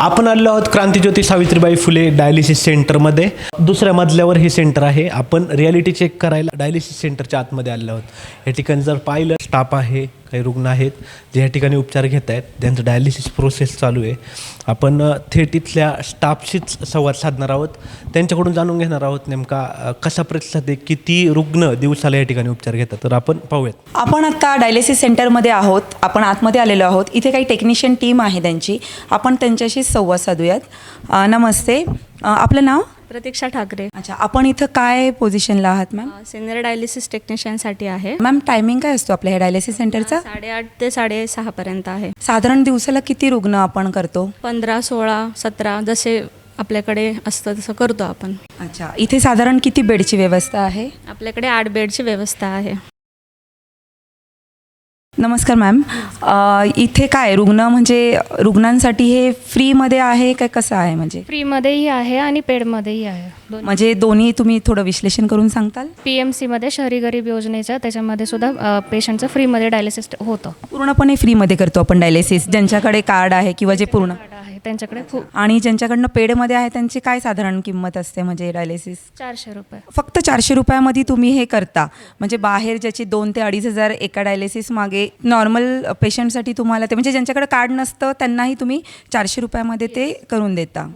आपण आलो आहोत क्रांतीज्योती सावित्रीबाई फुले डायलिसिस सेंटरमध्ये. दुसऱ्या मजल्यावर हे सेंटर आहे. आपण रियालिटी चेक करायला डायलिसिस सेंटरच्या आतमध्ये आलो आहोत. या ठिकाणी जर पाहिलं स्टाफ आहे, काही रुग्ण आहेत जे या ठिकाणी उपचार घेत आहेत, त्यांचं डायलिसिस प्रोसेस चालू आहे. आपण थेट इथल्या स्टाफशीच संवाद साधणार आहोत, त्यांच्याकडून जाणून घेणार आहोत नेमका कसा प्रतिसाद आहे, किती रुग्ण दिवसाला या ठिकाणी उपचार घेतात. तर आपण पाहूयात. आपण आता डायलिसिस सेंटरमध्ये आहोत. आपण आतमध्ये आलेलो आहोत. इथे काही टेक्निशियन टीम आहे त्यांची. आपण त्यांच्याशी संवाद साधूयात. नमस्ते, आपलं नाव? प्रतीक्षा ठाकरे. अच्छा, आपण इथं काय पोझिशनला आहात मॅम? सिनियर डायलिसिस टेक्निशियनसाठी आहे. मॅम, टायमिंग काय असतो आपल्या ह्या डायलिसिस सेंटरचा? 8:30 ते 6:30 पर्यंत आहे. साधारण दिवसाला किती रुग्ण आपण करतो? 15, 16, 17 जसे आपल्याकडे असतं तसं करतो आपण. अच्छा, इथे साधारण किती बेडची व्यवस्था आहे? आपल्याकडे 8 बेडची व्यवस्था आहे. नमस्कार मॅम, इथे काय रुग्णांसाठी हे फ्रीमध्ये आहे काय, कसं आहे? म्हणजे फ्रीमध्येही आहे आणि पेडमध्येही आहे. म्हणजे दोन्ही तुम्ही थोडं विश्लेषण करून सांगताल? PMCमध्ये शहरी गरीब योजनेचं त्याच्यामध्ये सुद्धा पेशंटचं फ्रीमध्ये डायलिसिस होतं. पूर्णपणे फ्रीमध्ये करतो आपण डायलिसिस. ज्यांच्याकडे कार्ड आहे किंवा जे पूर्ण कार्ड आहे त्यांच्याकडे खूप. आणि ज्यांच्याकडनं पेडमध्ये आहे त्यांची काय साधारण किंमत असते? म्हणजे डायलिसिस 400 रुपये. फक्त 400 रुपयामध्ये तुम्ही हे करता. म्हणजे बाहेर ज्याची 2 ते 2,500 एका डायलिसिस मागे नॉर्मल पेशंटसाठी तुम्हाला ते, म्हणजे ज्यांच्याकडे कार्ड नसतं त्यांनाही तुम्ही 400 रुपयामध्ये ते करून देता.